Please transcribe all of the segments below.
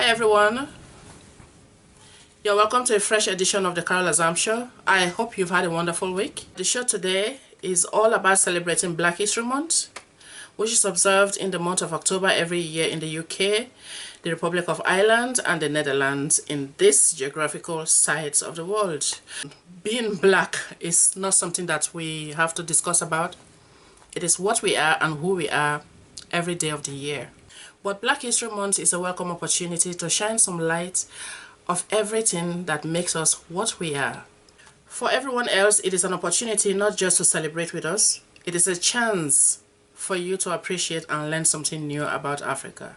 Hi everyone, you're welcome to a fresh edition of the Carol Azams Show. I hope you've had a wonderful week. The show today is all about celebrating Black History Month, which is observed in the month of October every year in the UK, the Republic of Ireland and the Netherlands, in these geographical sides of the world. Being black is not something that we have to discuss about. It is what we are and who we are every day of the year. But Black History Month is a welcome opportunity to shine some light of everything that makes us what we are. For everyone else, it is an opportunity not just to celebrate with us, it is a chance for you to appreciate and learn something new about Africa.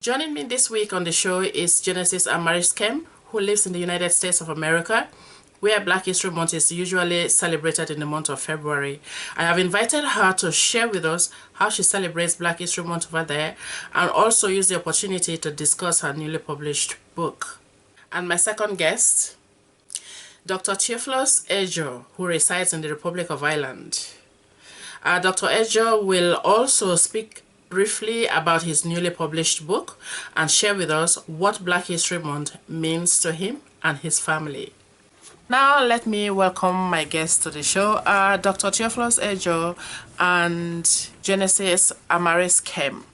Joining me this week on the show is Genesis Amaris Kemp, who lives in the United States of America, where Black History Month is usually celebrated in the month of February. I have invited her to share with us how she celebrates Black History Month over there and also use the opportunity to discuss her newly published book. And my second guest, Dr. Theophilus Ejo, who resides in the Republic of Ireland. Dr. Ejo will also speak briefly about his newly published book and share with us what Black History Month means to him and his family. Now let me welcome my guests to the show, Dr. Theophilus Ejo and Genesis Amaris Kemp.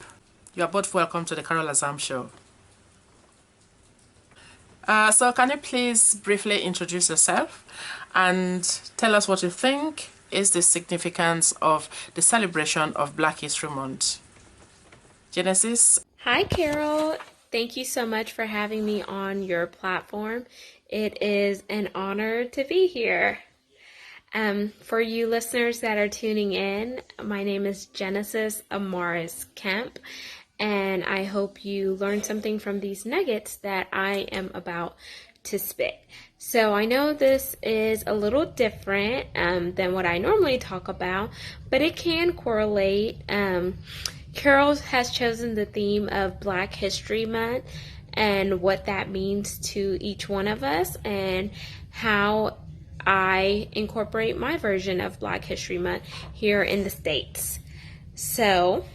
You are both welcome to the Carol Azams Show. So can you please briefly introduce yourself and tell us what you think is the significance of the celebration of Black History Month? Genesis? Hi, Carol. Thank you so much for having me on your platform. It is an honor to be here. For you listeners that are tuning in, my name is Genesis Amaris Kemp, and I hope you learn something from these nuggets that I am about to spit. So I know this is a little different than what I normally talk about, but it can correlate. Carol has chosen the theme of Black History Month and what that means to each one of us and how I incorporate my version of Black History Month here in the States. So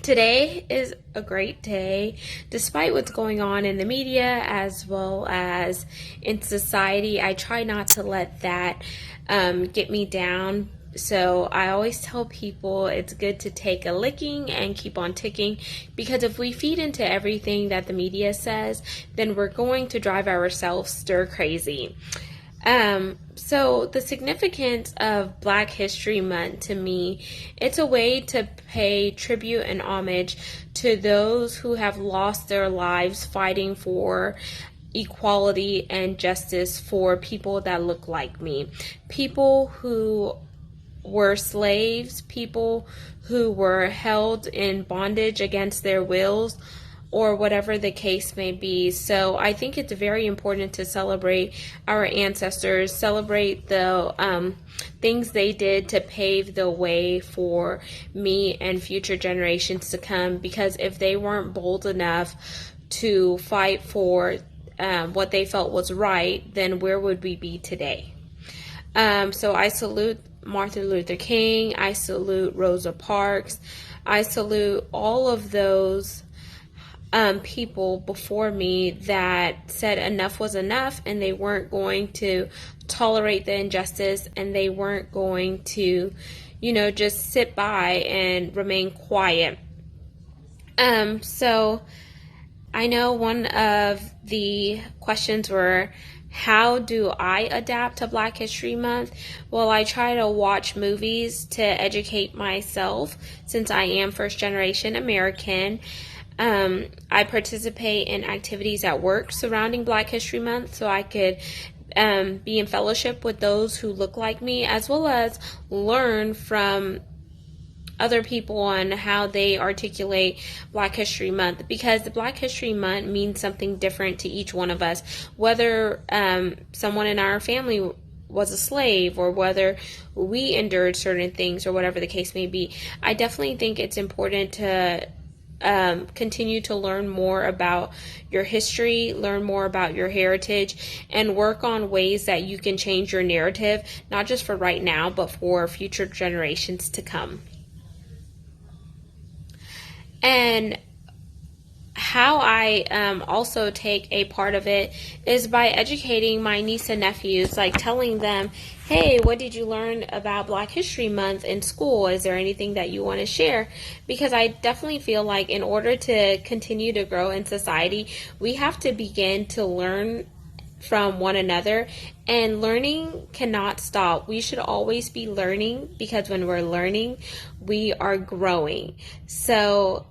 today is a great day, despite what's going on in the media as well as in society. I try not to let that get me down. So I always tell people it's good to take a licking and keep on ticking, because if we feed into everything that the media says, then we're going to drive ourselves stir crazy. So the significance of Black History Month to me, it's a way to pay tribute and homage to those who have lost their lives fighting for equality and justice for people that look like me, people who were slaves, people who were held in bondage against their wills, or whatever the case may be. So I think it's very important to celebrate our ancestors, celebrate the things they did to pave the way for me and future generations to come, because if they weren't bold enough to fight for what they felt was right, then where would we be today? So I salute Martin Luther King, I salute Rosa Parks, I salute all of those people before me that said enough was enough, and they weren't going to tolerate the injustice, and they weren't going to, just sit by and remain quiet. So I know one of the questions were, how do I adapt to Black History Month? Well, I try to watch movies to educate myself, since I am first generation American. I participate in activities at work surrounding Black History Month so I could be in fellowship with those who look like me, as well as learn from other people on how they articulate Black History Month, because the Black History Month means something different to each one of us, whether someone in our family was a slave or whether we endured certain things or whatever the case may be. I definitely think it's important to continue to learn more about your history, learn more about your heritage, and work on ways that you can change your narrative, not just for right now, but for future generations to come. And how I also take a part of it is by educating my niece and nephews, like telling them, hey, what did you learn about Black History Month in school? Is there anything that you want to share? Because I definitely feel like in order to continue to grow in society, we have to begin to learn from one another, and learning cannot stop. We should always be learning, because when we're learning, we are growing. So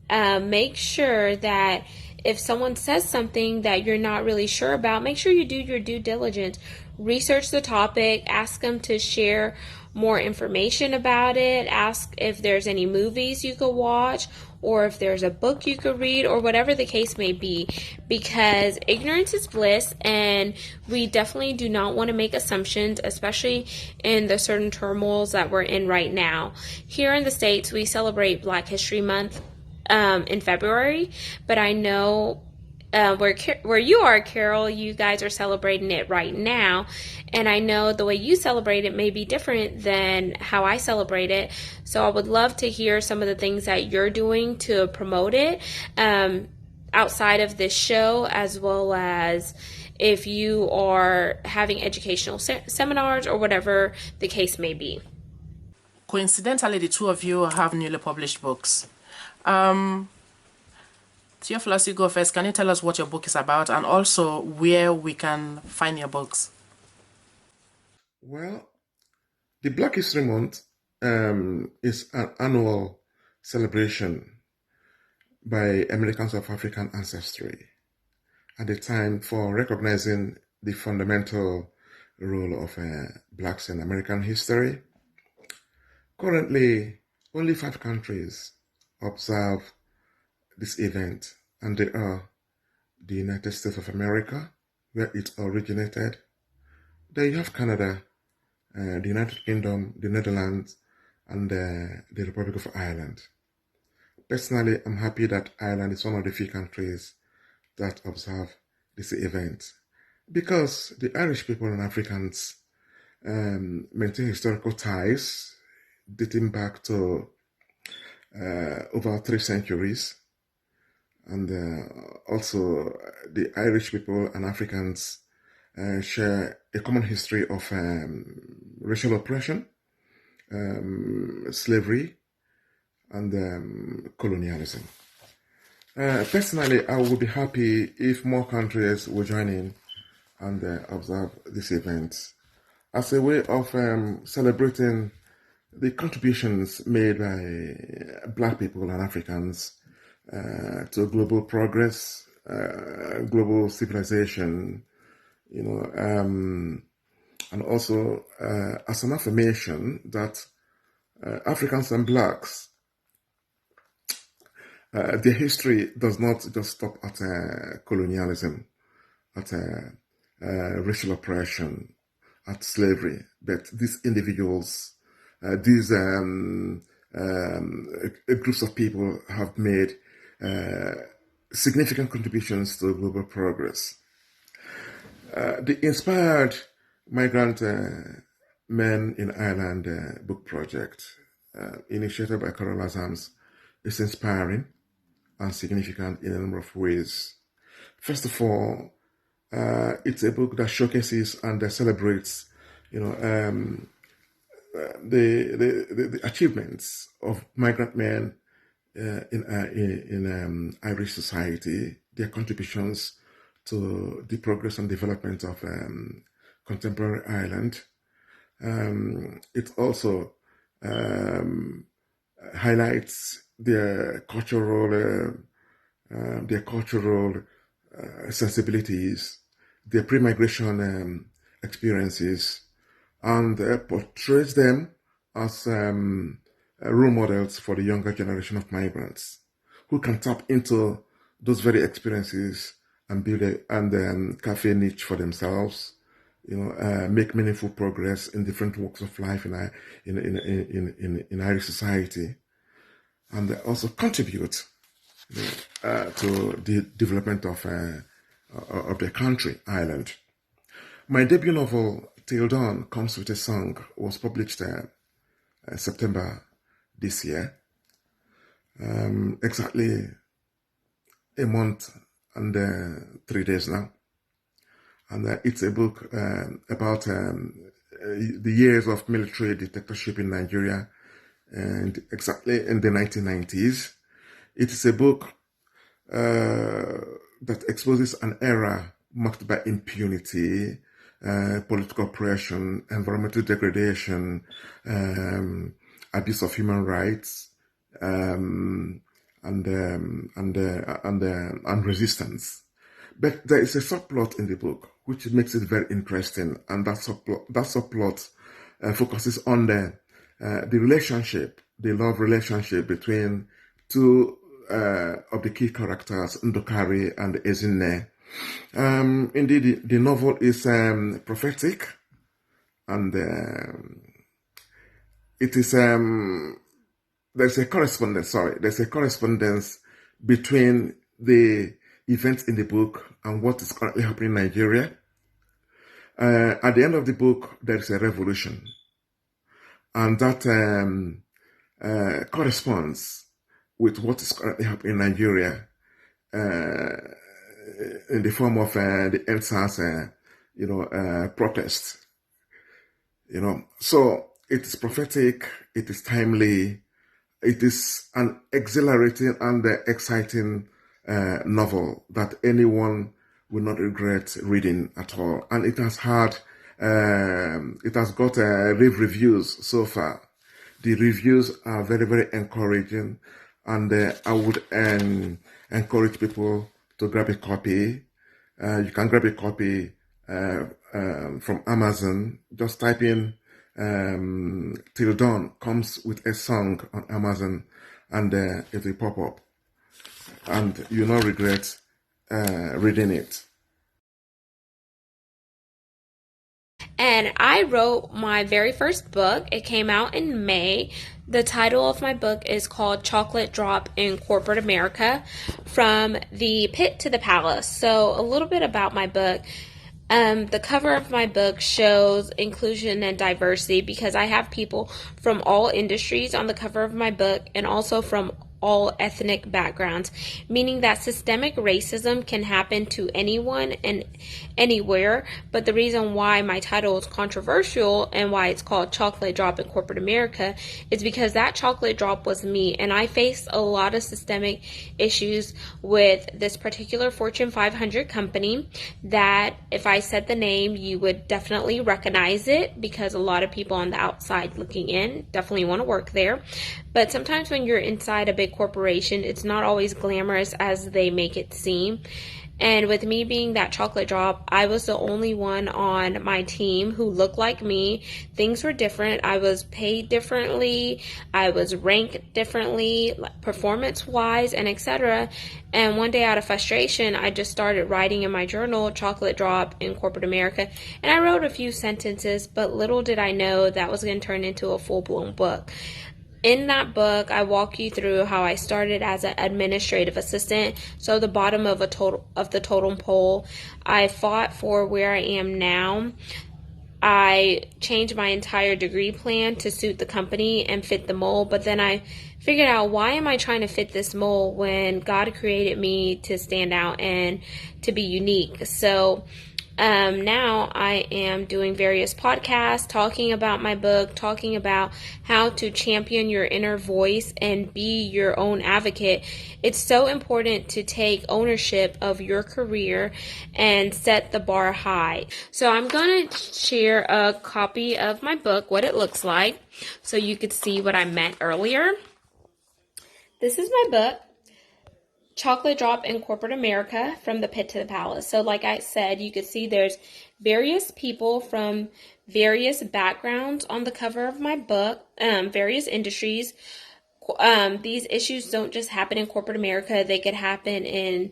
make sure that if someone says something that you're not really sure about, make sure you do your due diligence. Research the topic, ask them to share more information about it, ask if there's any movies you could watch, or if there's a book you could read, or whatever the case may be, because ignorance is bliss, and we definitely do not want to make assumptions, especially in the certain turmoils that we're in right now. Here in the States, we celebrate Black History Month in February, but I know where you are, Carol, you guys are celebrating it right now, and I know the way you celebrate it may be different than how I celebrate it. So I would love to hear some of the things that you're doing to promote it outside of this show, as well as if you are having educational seminars or whatever the case may be. Coincidentally, the two of you have newly published books. Theophilus, you go first. Can you tell us what your book is about, and also where we can find your books? Well, the Black History Month is an annual celebration by Americans of African ancestry at a time for recognizing the fundamental role of Blacks in American history. Currently, only 5 countries observe this event, and they are the United States of America, where it originated. Then you have Canada, the United Kingdom, the Netherlands, and the Republic of Ireland. Personally, I'm happy that Ireland is one of the few countries that observe this event, because the Irish people and Africans maintain historical ties dating back to over 3 centuries. And also, the Irish people and Africans share a common history of racial oppression, slavery, and colonialism. Personally, I would be happy if more countries would join in and observe this event as a way of celebrating the contributions made by Black people and Africans to global progress, global civilization, and also as an affirmation that Africans and Blacks, their history does not just stop at colonialism, at racial oppression, at slavery, but these individuals, these groups of people have made significant contributions to global progress. The Inspired Migrant Men in Ireland book project, initiated by Carol Azams, is inspiring and significant in a number of ways. First of all, it's a book that showcases and celebrates, the achievements of migrant men in Irish society, their contributions to the progress and development of contemporary Ireland. It also highlights their cultural sensibilities, their pre-migration experiences, and portrays them as role models for the younger generation of migrants who can tap into those very experiences and build carve a niche for themselves, make meaningful progress in different walks of life in Irish society, and also contribute to the development of their country, Ireland. My debut novel, Till Dawn Comes With a Song, was published September this year, exactly a month and 3 days now. And it's a book about the years of military dictatorship in Nigeria, and exactly in the 1990s. It is a book that exposes an era marked by impunity, political oppression, environmental degradation, abuse of human rights, and resistance. But there is a subplot in the book which makes it very interesting, and that subplot focuses on the relationship, the love relationship between two of the key characters, Ndokari and Ezinne. Indeed, the novel is prophetic, and it is there's a correspondence between the events in the book and what is currently happening in Nigeria. At the end of the book, there is a revolution, and that corresponds with what is currently happening in Nigeria in the form of the EndSARS, protest. So it is prophetic, it is timely, it is an exhilarating and exciting novel that anyone will not regret reading at all. And it has got rave reviews so far. The reviews are very, very encouraging, and I would encourage people to grab a copy. You can grab a copy from Amazon. Just type in Till Dawn comes with a song on Amazon, and it will pop up, and you'll not regret reading it. And I wrote my very first book. It came out in May. The title of my book is called Chocolate Drop in Corporate America, From the Pit to the Palace. So a little bit about my book. The cover of my book shows inclusion and diversity because I have people from all industries on the cover of my book, and also from all ethnic backgrounds, meaning that systemic racism can happen to anyone and anywhere. But the reason why my title is controversial and why it's called Chocolate Drop in Corporate America is because that chocolate drop was me, and I faced a lot of systemic issues with this particular Fortune 500 company that if I said the name, you would definitely recognize it, because a lot of people on the outside looking in definitely want to work there. But sometimes when you're inside a big corporation, it's not always glamorous as they make it seem. And with me being that chocolate drop, I was the only one on my team who looked like me. Things were different. I was paid differently. I was ranked differently, performance-wise, and etc. And one day out of frustration, I just started writing in my journal, Chocolate Drop in Corporate America. And I wrote a few sentences, but little did I know that was going to turn into a full-blown book. In that book, I walk you through how I started as an administrative assistant, so the bottom of the totem pole. I fought for where I am now. I changed my entire degree plan to suit the company and fit the mold, but then I figured out, why am I trying to fit this mold when God created me to stand out and to be unique? So now I am doing various podcasts, talking about my book, talking about how to champion your inner voice and be your own advocate. It's so important to take ownership of your career and set the bar high. So I'm going to share a copy of my book, what it looks like, so you could see what I meant earlier. This is my book, Chocolate Drop in Corporate America, From the Pit to the Palace. So like I said, you can see there's various people from various backgrounds on the cover of my book, various industries. These issues don't just happen in corporate America. They could happen in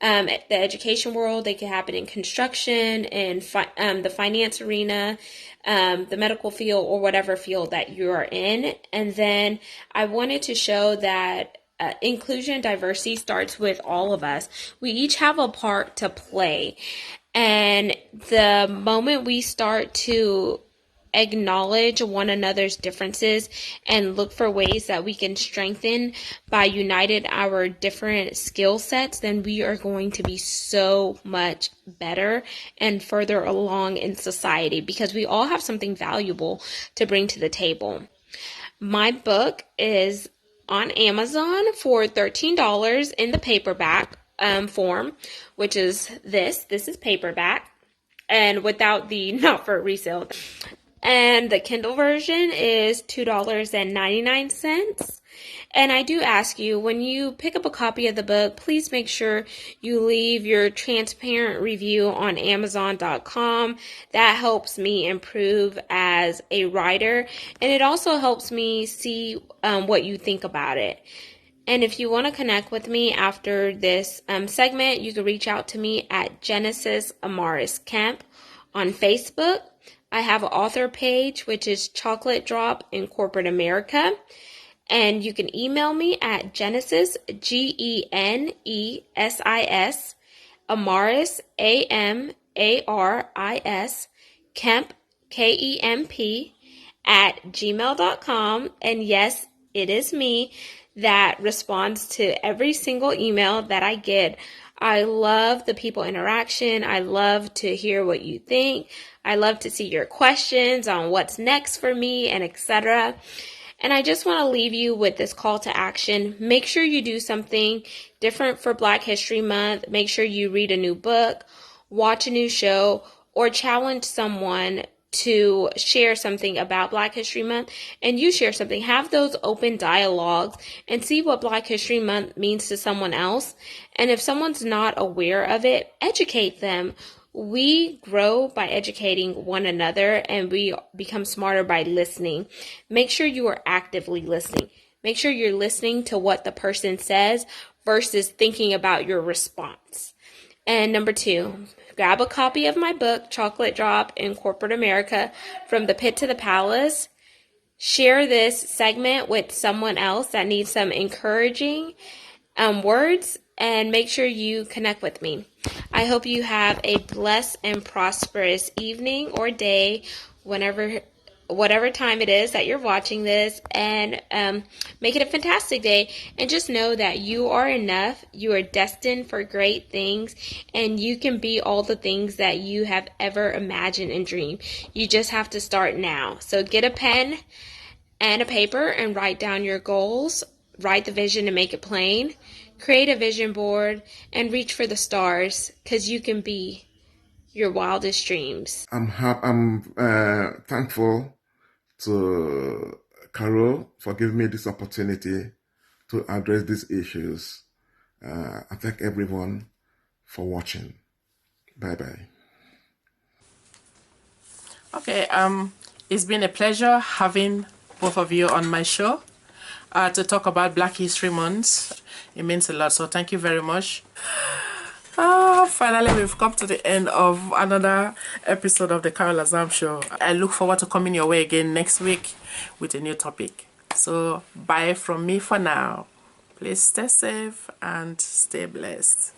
the education world. They could happen in construction, in the finance arena, the medical field, or whatever field that you are in. And then I wanted to show that inclusion and diversity starts with all of us. We each have a part to play. And the moment we start to acknowledge one another's differences and look for ways that we can strengthen by uniting our different skill sets, then we are going to be so much better and further along in society, because we all have something valuable to bring to the table. My book is on Amazon for $13 in the paperback form, which is this. This is paperback, and without the not for resale. And the Kindle version is $2.99. And I do ask you, when you pick up a copy of the book, please make sure you leave your transparent review on Amazon.com. That helps me improve as a writer, and it also helps me see what you think about it. And if you want to connect with me after this segment, you can reach out to me at Genesis Amaris Kemp on Facebook. I have an author page, which is Chocolate Drop in Corporate America. And you can email me at Genesis, Genesis, Amaris, Amaris, Kemp, Kemp, at gmail.com. And yes, it is me that responds to every single email that I get. I love the people interaction. I love to hear what you think. I love to see your questions on what's next for me and etc. And I just want to leave you with this call to action. Make sure you do something different for Black History Month. Make sure you read a new book, watch a new show, or challenge someone to share something about Black History Month, and you share something. Have those open dialogues and see what Black History Month means to someone else. And if someone's not aware of it, educate them. We grow by educating one another, and we become smarter by listening. Make sure you are actively listening. Make sure you're listening to what the person says versus thinking about your response. And number 2, grab a copy of my book, Chocolate Drop in Corporate America, From the Pit to the Palace. Share this segment with someone else that needs some encouraging words, and make sure you connect with me. I hope you have a blessed and prosperous evening or day, whatever time it is that you're watching this, and make it a fantastic day. And just know that you are enough. You are destined for great things, and you can be all the things that you have ever imagined and dreamed. You just have to start now. So get a pen and a paper and write down your goals. Write the vision and make it plain. Create a vision board and reach for the stars, because you can be your wildest dreams. I'm thankful to Carol for giving me this opportunity to address these issues. I thank everyone for watching. Bye-bye. Okay, it's been a pleasure having both of you on my show to talk about Black History Month. It means a lot, so thank you very much. Finally, we've come to the end of another episode of the Carol Azams Show. I look forward to coming your way again next week with a new topic. So, bye from me for now. Please stay safe and stay blessed.